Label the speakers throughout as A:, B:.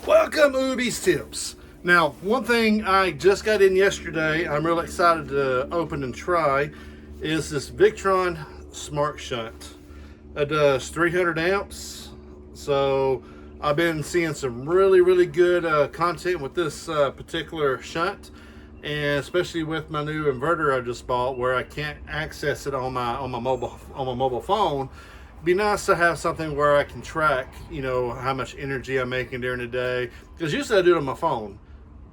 A: Welcome Oobies Tips. Now, one thing I just got in yesterday, I'm really excited to open and try, is this Victron Smart Shunt. It does 300 amps, so I've been seeing some really good content with this particular shunt, and especially with my new inverter I just bought, where I can't access it on my mobile phone. Be nice to have something where I can track, how much energy I'm making during the day. Because usually I do it on my phone,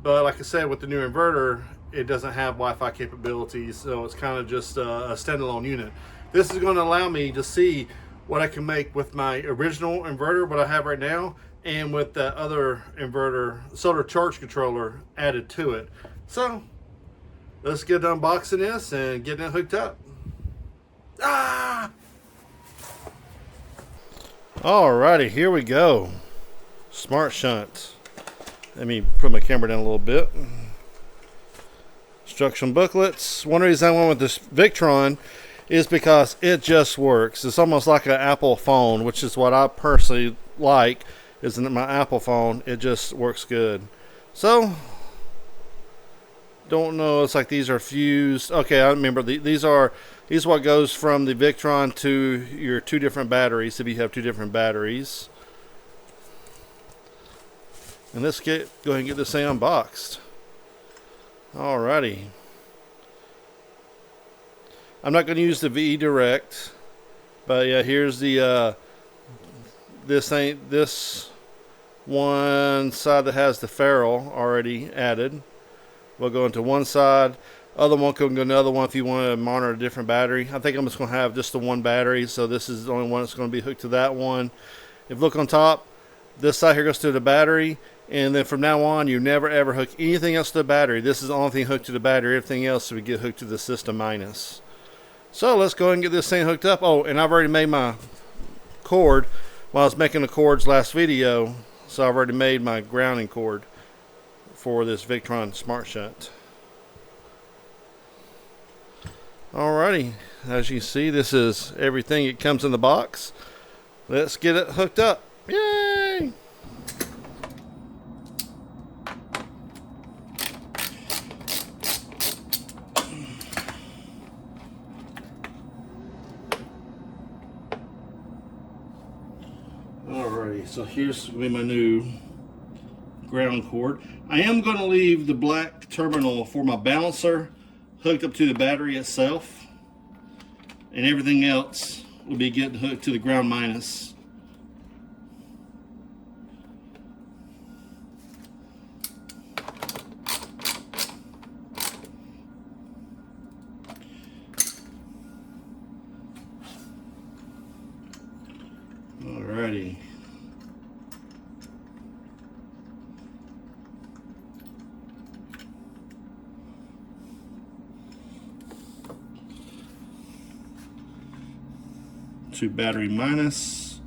A: but like I said, with the new inverter, it doesn't have Wi-Fi capabilities, so it's kind of just a standalone unit. This is going to allow me to see what I can make with my original inverter, what I have right now, and with that other inverter, solar charge controller added to it. So let's get unboxing this and getting it hooked up. Alrighty, here we go. Smart Shunt. Let me put my camera down a little bit. Instruction booklets. One reason I went with this Victron is because it just works. It's almost like an Apple phone, which is what I personally like. Isn't it my Apple phone? It just works good. So, don't know. It's like these are fused. Okay, I remember these are what goes from the Victron to your two different batteries, if you have two different batteries. And let's go ahead and get this thing unboxed. Alrighty. I'm not going to use the VE Direct, but yeah, here's the this one side that has the ferrule already added. We'll go into one side. Other one can go to the other one if you want to monitor a different battery. I think I'm just going to have just the one battery, so this is the only one that's going to be hooked to that one. If you look on top, this side here goes to the battery, and then from now on, you never ever hook anything else to the battery. This is the only thing hooked to the battery. Everything else would get hooked to the system minus. So let's go ahead and get this thing hooked up. Oh, and I've already made my cord while I was making the cords last video, so I've already made my grounding cord for this Victron Smart Shunt. Alrighty, as you see, this is everything. It comes in the box. Let's get it hooked up. Yay! Alrighty, so here's going to be my new ground cord. I am going to leave the black terminal for my balancer hooked up to the battery itself, and everything else will be getting hooked to the ground minus. Alrighty. To battery minus.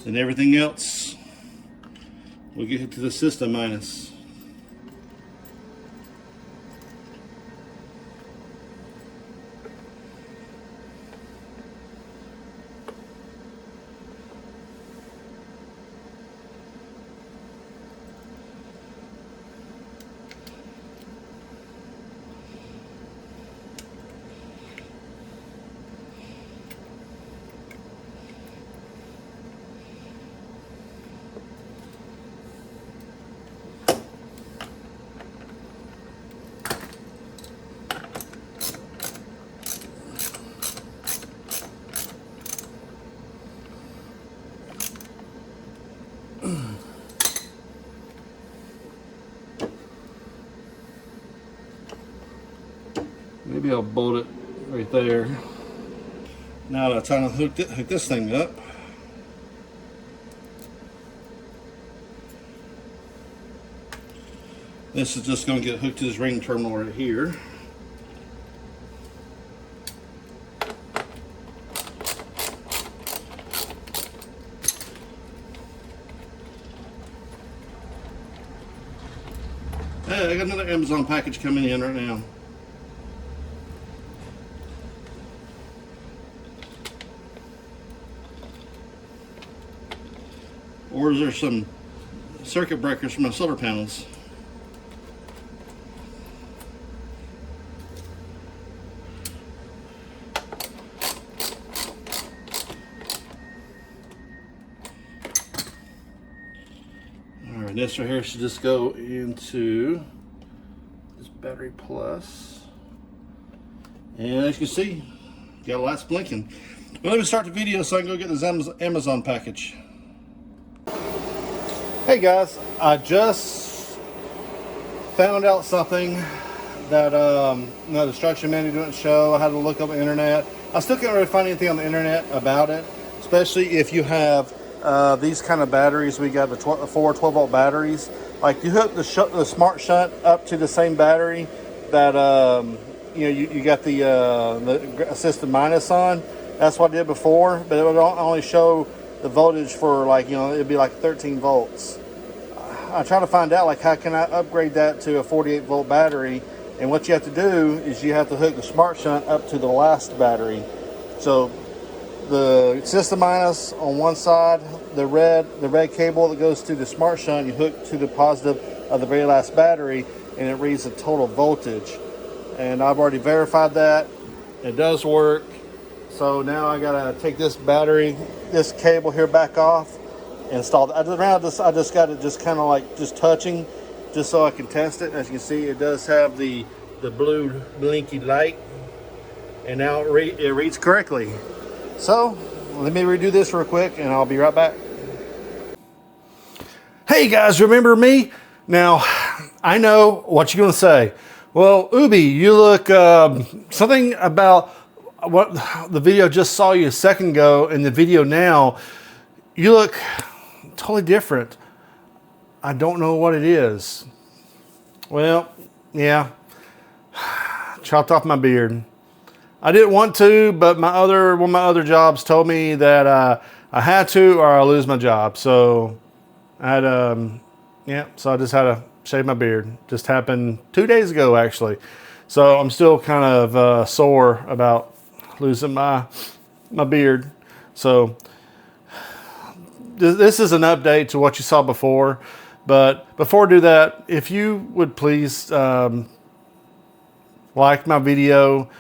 A: And everything else will get to the system minus. Maybe I'll bolt it right there. Now that I'm trying to hook this thing up. This is just going to get hooked to this ring terminal right here. I got another Amazon package coming in right now. Or is there some circuit breakers for my solar panels? Alright, this right here should just go into this battery plus. And as you can see, got lights blinking. Well, let me start the video so I can go get this Amazon package. Hey guys, I just found out something that the instruction manual didn't show. I had to look up the internet. I still can't really find anything on the internet about it, especially if you have these kind of batteries. We got the 4 12-volt batteries. Like you hook the Smart Shunt up to the same battery that you got the assisted minus on. That's what I did before, but it would only show the voltage for it'd be like 13 volts. I try to find out how can I upgrade that to a 48 volt battery, and what you have to do is you have to hook the Smart Shunt up to the last battery. So the system minus on one side, the red cable that goes to the Smart Shunt, you hook to the positive of the very last battery, and it reads the total voltage. And I've already verified that it does work. So now I gotta take this cable here back off, and install it. I just got it just kind of just touching, just so I can test it. As you can see, it does have the blue blinky light, and now it reads correctly. So let me redo this real quick, and I'll be right back. Hey guys, remember me? Now I know what you're gonna say. Well, Ooby, you look something about what the video just saw you a second ago, and the video now, you look totally different. I don't know what it is. Well, yeah, chopped off my beard. I didn't want to, but one of my other jobs told me that I had to, or I'll lose my job. So I had, so I just had to shave my beard. Just happened 2 days ago, actually. So I'm still kind of sore about losing my beard. So this is an update to what you saw before. But before I do that, if you would please like my video,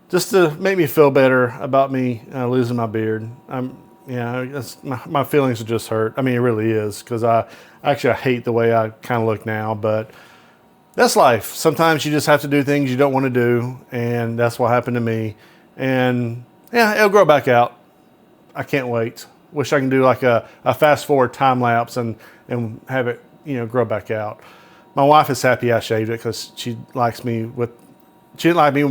A: just to make me feel better about me losing my beard. My feelings are just hurt. I mean, it really is, because I hate the way I kind of look now, but that's life. Sometimes you just have to do things you don't want to do, and that's what happened to me. And yeah, it'll grow back out. I can't wait. Wish I can do like a fast forward time lapse and have it grow back out. My wife is happy I shaved it, because she didn't like me with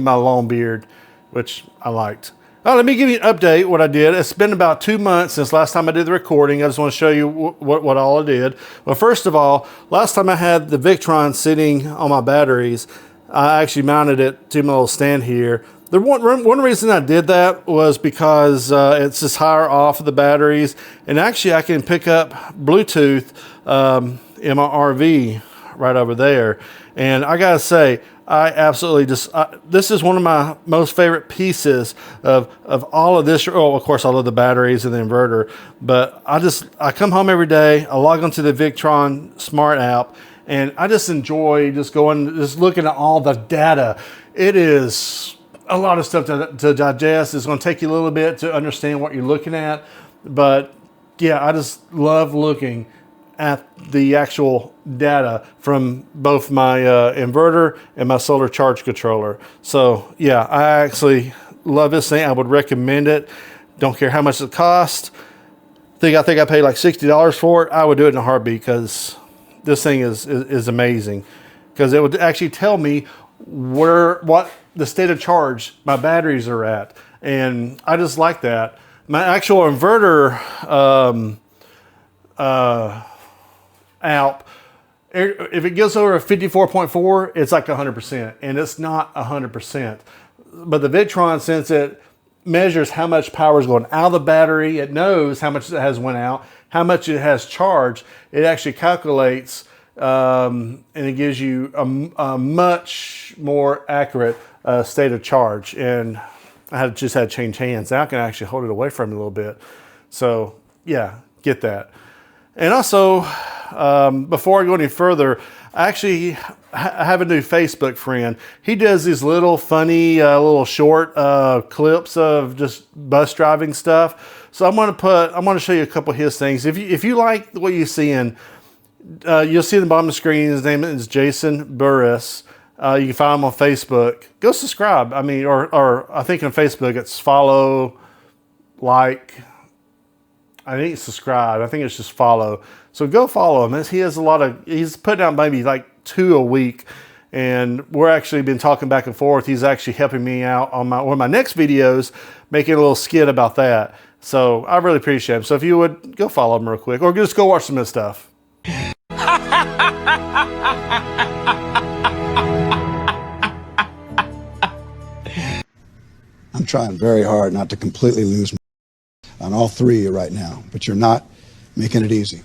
A: my long beard, which I liked. Oh, let me give you an update what I did. It's been about 2 months since last time I did the recording. I just want to show you what all I did. Well, first of all, last time I had the Victron sitting on my batteries, I actually mounted it to my little stand here. The one reason I did that was because it's just higher off of the batteries, and actually I can pick up Bluetooth in my RV right over there. And I gotta say, I absolutely this is one of my most favorite pieces of all of this. Oh, of course, I love the batteries and the inverter, but I come home every day, I log onto the Victron Smart app, and I just enjoy just looking at all the data. It is a lot of stuff to digest. It's going to take you a little bit to understand what you're looking at, but yeah, I just love looking at the actual data from both my inverter and my solar charge controller. So yeah, I actually love this thing. I would recommend it. Don't care how much it costs. I think I paid like $60 for it. I would do it in a heartbeat, because this thing is amazing. Because it would actually tell me what the state of charge my batteries are at, and I just like that. My actual inverter app, if it gets over a 54.4, it's like 100%, and it's not 100%. But the Victron, since it measures how much power is going out of the battery, it knows how much it has went out, how much it has charged. It actually calculates and it gives you a much more accurate state of charge. And I just had to change hands. Now I can actually hold it away from me a little bit. So yeah, get that. And also, before I go any further, I actually have a new Facebook friend. He does these little funny, little short clips of just bus driving stuff. So I'm going to show you a couple of his things. If you like what you're seeing, you'll see at the bottom of the screen. His name is Jason Burris. You can find him on Facebook. Go subscribe. I mean, or I think on Facebook it's follow, like. I think subscribe. I think it's just follow. So go follow him. He has he's putting out maybe like 2 a week. And we're actually been talking back and forth. He's actually helping me out on one of my next videos, making a little skit about that. So I really appreciate him. So if you would, go follow him real quick, or just go watch some of his stuff.
B: I'm trying very hard not to completely lose on all 3 of you right now, but you're not making it easy.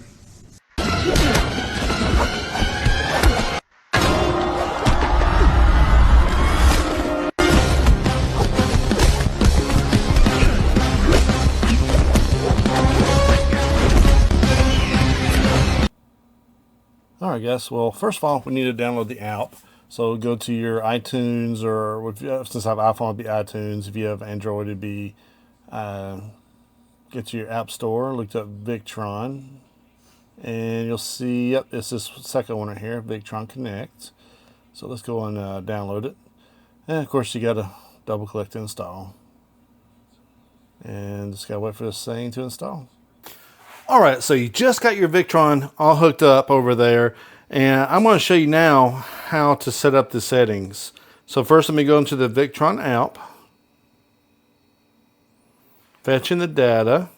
A: All right, guys. Well, first of all, we need to download the app. So go to your iTunes, or since I have iPhone, it'd be iTunes. If you have Android, it'd be get to your app store, look up Victron, and you'll see, yep, it's this second one right here, Victron Connect. So let's go and download it. And of course, you got to double click to install. And just got to wait for this thing to install. All right, so you just got your Victron all hooked up over there. And I'm going to show you now how to set up the settings. So first, let me go into the Victron app. Fetching the data.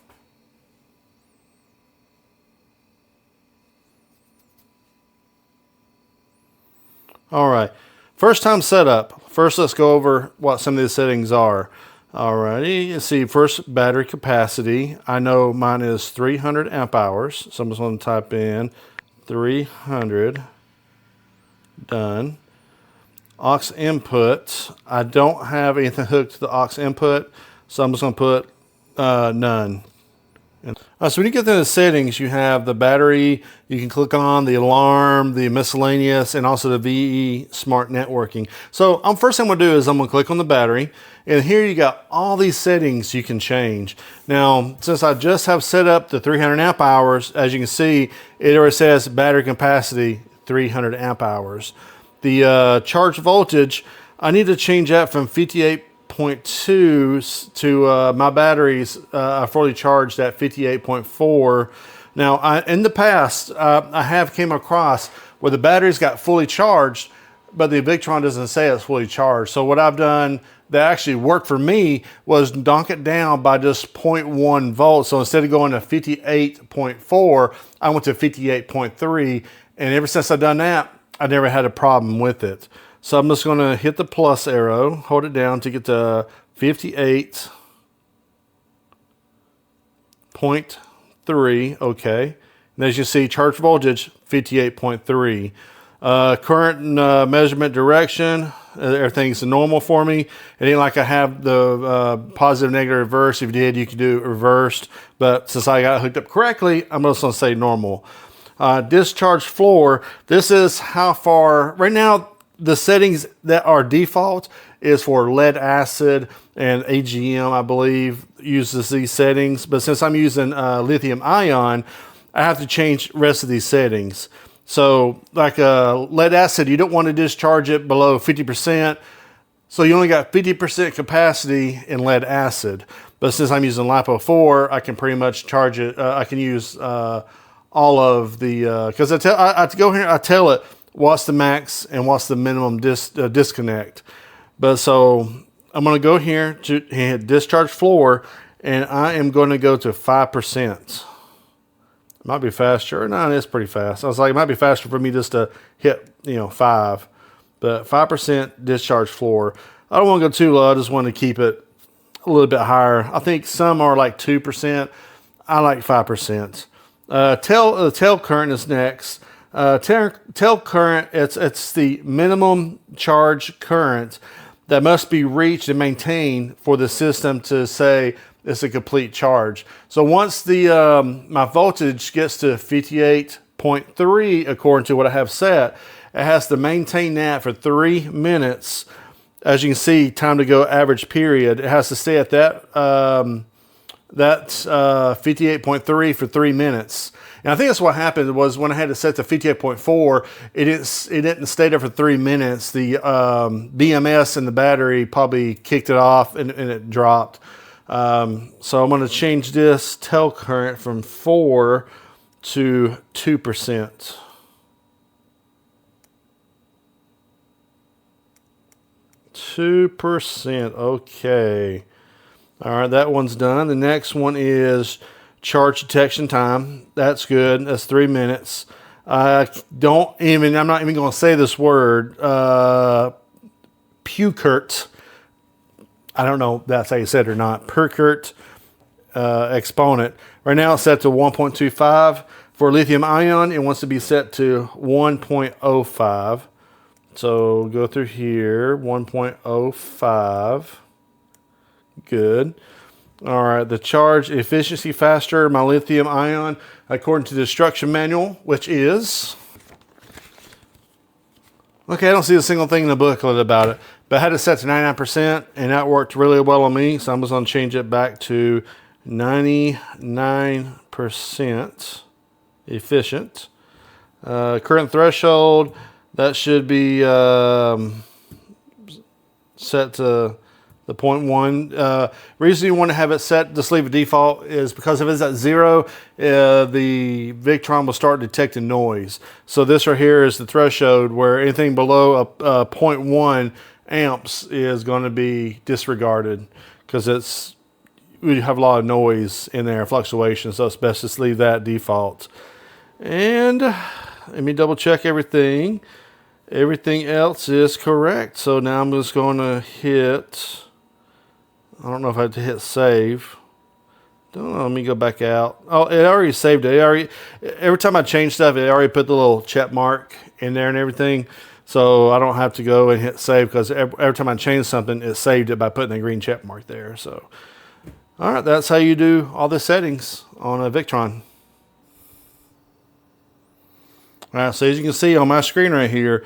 A: All right, first time setup. First, let's go over what some of the settings are. Alrighty, you see first battery capacity. I know mine is 300 amp hours. So I'm just going to type in 300, done. Aux input, I don't have anything hooked to the aux input. So I'm just going to put none. So when you get to the settings, you have the battery, you can click on the alarm, the miscellaneous, and also the VE Smart Networking. So first thing I'm going to do is I'm going to click on the battery, and here you got all these settings you can change. Now, since I just have set up the 300 amp hours, as you can see, it already says battery capacity 300 amp hours. The charge voltage, I need to change that from 58.2 to my batteries are fully charged at 58.4. Now, in the past, I have came across where the batteries got fully charged, but the Victron doesn't say it's fully charged. So what I've done that actually worked for me was knock it down by just 0.1 volts. So instead of going to 58.4, I went to 58.3. And ever since I've done that, I never had a problem with it. So I'm just going to hit the plus arrow, hold it down to get to 58.3, okay. And as you see, charge voltage, 58.3. Current measurement direction, everything's normal for me. It ain't like I have the positive, negative, reverse. If you did, you could do it reversed. But since I got hooked up correctly, I'm just going to say normal. Discharge floor, this is how far, right now, the settings that are default is for lead acid, and AGM, I believe, uses these settings. But since I'm using lithium ion, I have to change the rest of these settings. So like lead acid, you don't want to discharge it below 50%. So you only got 50% capacity in lead acid. But since I'm using LiPo 4, I can pretty much charge it. I can use all of the, because I go here, I tell it what's the max and what's the minimum disconnect. But so I'm going to go here to hit discharge floor, and I am going to go to 5%. Might be faster. No, it's pretty fast. I was like, it might be faster for me just to hit, 5. But 5% discharge floor. I don't want to go too low. I just want to keep it a little bit higher. I think some are like 2%. I like 5%. Tail current is next. Tail current, it's the minimum charge current that must be reached and maintained for the system to say it's a complete charge. So once the my voltage gets to 58.3, according to what I have set, it has to maintain that for 3 minutes. As you can see, time to go average period. It has to stay at that 58.3 for 3 minutes. And I think that's what happened was when I had it set to 58.4, it didn't stay there for 3 minutes. The BMS in the battery probably kicked it off and it dropped. So I'm going to change this tail current from 4 to 2%. Okay. All right, that one's done. The next one is charge detection time. That's good. That's 3 minutes. I'm not even going to say this word. Pukert. I don't know if that's how you said it or not. Pukert exponent. Right now it's set to 1.25. For lithium ion, it wants to be set to 1.05. So go through here, 1.05. Good. All right, the charge efficiency faster, my lithium ion, according to the instruction manual, which is... Okay, I don't see a single thing in the booklet about it, but I had it set to 99%, and that worked really well on me, so I'm just going to change it back to 99% efficient. Current threshold, that should be set to the 0.1. Reason you want to have it set, just leave a default, is because if it's at 0, the Victron will start detecting noise. So this right here is the threshold where anything below a 0.1 amps is going to be disregarded because we have a lot of noise in there, fluctuation, so it's best to leave that default. And let me double check everything. Everything else is correct. So now I'm just going to hit, I don't know if I have to hit save. Don't know, let me go back out. Oh, it already saved it. Every time I change stuff, it already put the little check mark in there and everything. So I don't have to go and hit save because every time I change something, it saved it by putting the green check mark there. So, all right, that's how you do all the settings on a Victron. All right, so as you can see on my screen right here,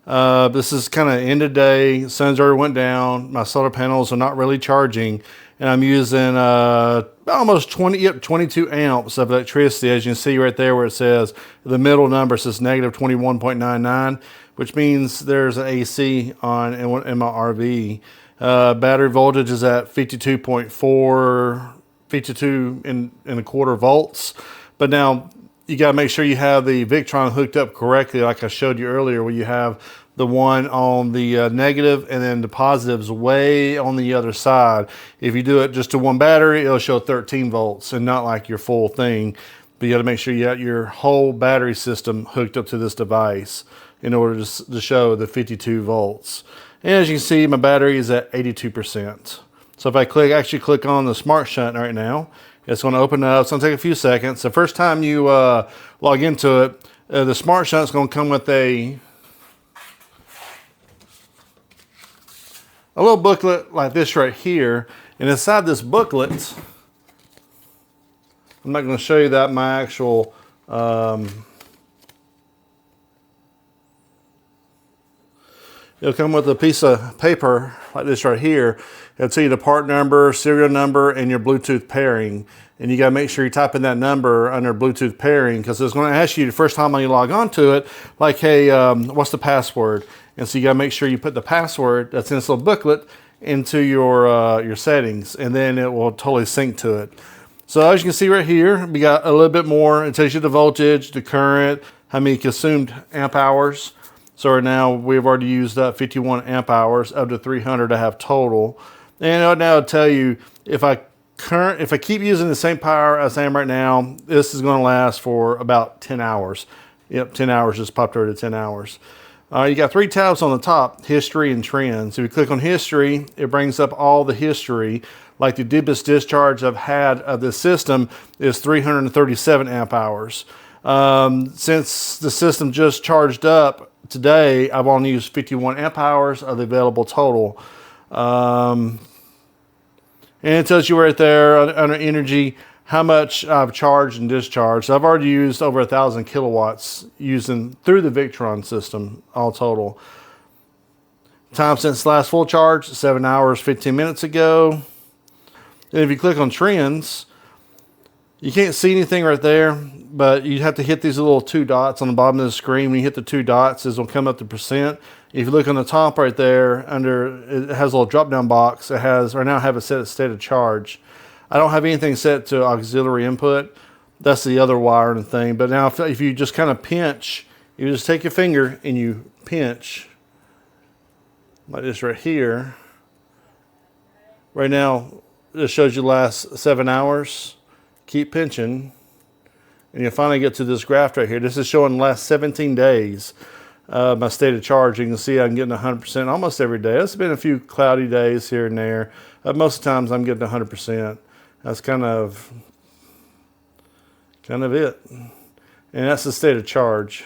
A: this is kind of end of day. Sun's already went down. My solar panels are not really charging, and I'm using almost 22 amps of electricity. As you can see right there where it says the middle number says negative 21.99, which means there's an AC on in my RV. Battery voltage is at 52.4, 52 and a quarter volts. But now you got to make sure you have the Victron hooked up correctly, like I showed you earlier, where you have the one on the negative and then the positives way on the other side. If you do it just to one battery, it'll show 13 volts and not like your full thing. But you got to make sure you got your whole battery system hooked up to this device in order to show the 52 volts. And as you can see, my battery is at 82%. So if I actually click on the Smart Shunt right now, it's going to open up. It's going to take a few seconds. The first time you log into it, the Smart Shunt is going to come with a little booklet like this right here. And inside this booklet, I'm not going to show you that my actual it'll come with a piece of paper like this right here. It'll tell you the part number, serial number, and your Bluetooth pairing. And you got to make sure you type in that number under Bluetooth pairing because it's going to ask you the first time when you log on to it, like, hey, what's the password? And so you got to make sure you put the password that's in this little booklet into your settings, and then it will totally sync to it. So as you can see right here, we got a little bit more. It tells you the voltage, the current, how many consumed amp hours. So right now we've already used up 51 amp hours up to 300 I have total. And now it'll tell you if I keep using the same power as I am right now, this is going to last for about 10 hours. Yep, 10 hours just popped over to 10 hours. You got 3 tabs on the top, history and trends. If you click on history, it brings up all the history. Like the deepest discharge I've had of this system is 337 amp hours. Since the system just charged up today, I've only used 51 amp hours of the available total. And it tells you right there under energy how much I've charged and discharged. So I've already used over 1,000 kilowatts using through the Victron system, all total. Time since last full charge, 7 hours, 15 minutes ago. And if you click on trends, you can't see anything right there, but you have to hit these little 2 dots on the bottom of the screen. When you hit the 2 dots, it'll come up to percent. If you look on the top right there, under it has a little drop-down box. It has, right now I have it set at state of charge. I don't have anything set to auxiliary input. That's the other wire and thing. But now if you just kind of pinch, you just take your finger and you pinch, like this right here. Right now, it shows you the last 7 hours. Keep pinching, and you'll finally get to this graph right here. This is showing the last 17 days. My state of charge. You can see I'm getting 100% almost every day. It's been a few cloudy days here and there. Most of the times I'm getting 100%. That's kind of it. And that's the state of charge.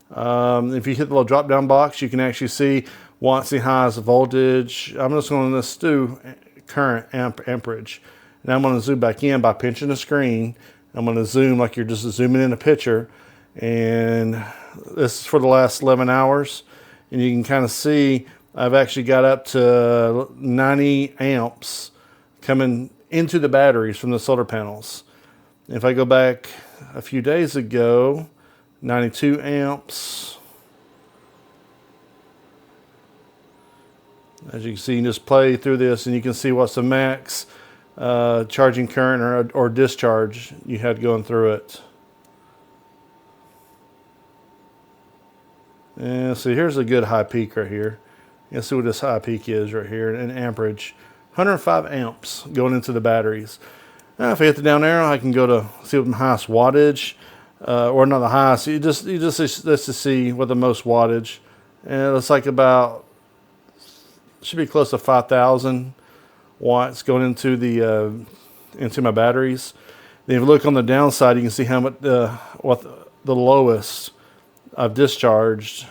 A: If you hit the little drop down box, you can actually see watts, highs, voltage. I'm just going to do current amperage. And I'm going to zoom back in by pinching the screen. I'm going to zoom like you're just zooming in a picture. And this is for the last 11 hours. And you can kind of see I've actually got up to 90 amps coming into the batteries from the solar panels. If I go back a few days ago, 92 amps. As you can see, you can just play through this and you can see what's the max charging current or discharge you had going through it. And so here's a good high peak right here. Let's see what this high peak is right here in amperage. 105 amps going into the batteries. Now if I hit the down arrow, I can go to see what my highest wattage, or not the highest. You just let's just see what the most wattage. And it looks like about, should be close to 5,000 watts going into the into my batteries. Then if you look on the downside, you can see how much what the lowest I've discharged,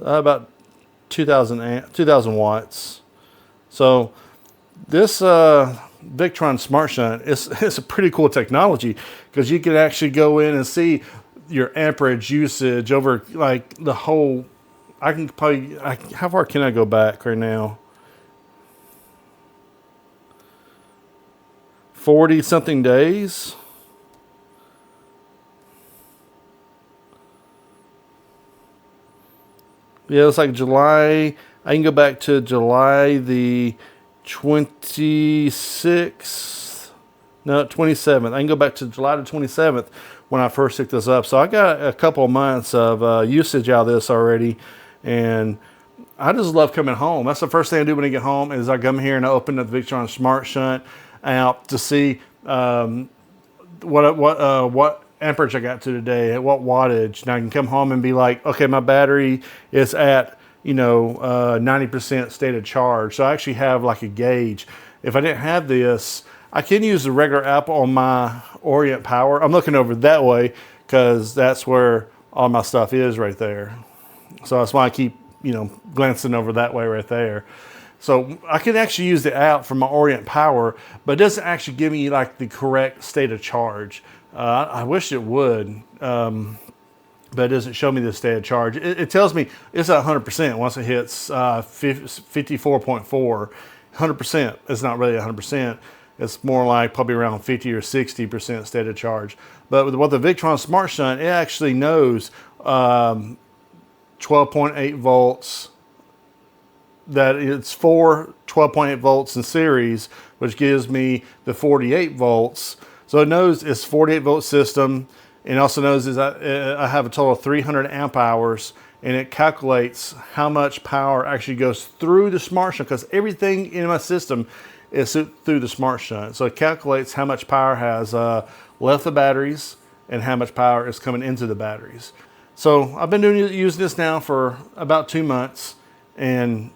A: about 2,000 watts. So this Victron Smart Shunt is a pretty cool technology because you can actually go in and see your amperage usage over like the whole. I can probably, how far can I go back right now? 40 something days. Yeah, it's like July. I can go back to July the 26th. No, 27th. I can go back to July the 27th when I first picked this up. So I got a couple of months of usage out of this already. And I just love coming home. That's the first thing I do when I get home is I come here and I open the Victron Smart Shunt app to see what amperage I got to today, at what wattage. And I can come home and be like, okay, my battery is at 90% state of charge. So I actually have like a gauge. If I didn't have this, I can use the regular app on my Orient Power. I'm looking over that way because that's where all my stuff is right there. So that's why I keep, glancing over that way right there. So I can actually use the app from my Orient Power, but it doesn't actually give me like the correct state of charge. I wish it would, but it doesn't show me the state of charge. It tells me it's at 100% once it hits 54.4. 100% is not really 100%. It's more like probably around 50 or 60% state of charge. But with what the Victron Smart Shunt, it actually knows 12.8 volts, that it's for 12.8 volts in series, which gives me the 48 volts. So it knows it's 48 volt system, and also knows is I have a total of 300 amp hours, and it calculates how much power actually goes through the Smart Shunt because everything in my system is through the Smart Shunt. So it calculates how much power has left the batteries and how much power is coming into the batteries. So I've been using this now for about 2 months, and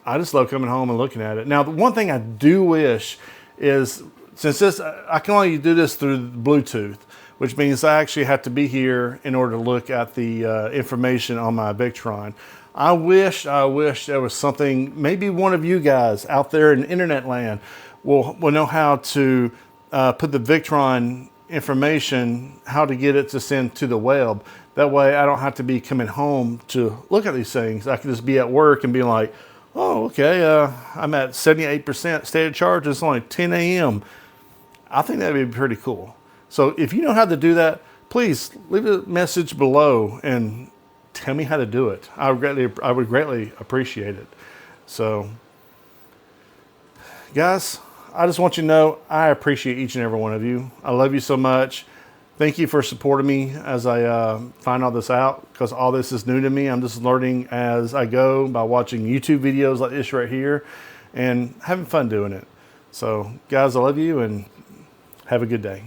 A: I just love coming home and looking at it. Now, the one thing I do wish is, since this, I can only do this through Bluetooth, which means I actually have to be here in order to look at the information on my Victron. I wish there was something, maybe one of you guys out there in internet land will know how to put the Victron information, how to get it to send to the web. That way I don't have to be coming home to look at these things. I can just be at work and be like, oh, okay, I'm at 78% state of charge. It's only 10 a.m. I think that'd be pretty cool. So if you know how to do that, please leave a message below and tell me how to do it. I would greatly appreciate it. So, guys, I just want you to know I appreciate each and every one of you. I love you so much. Thank you for supporting me as I find all this out, because all this is new to me. I'm just learning as I go by watching YouTube videos like this right here and having fun doing it. So, guys, I love you and have a good day.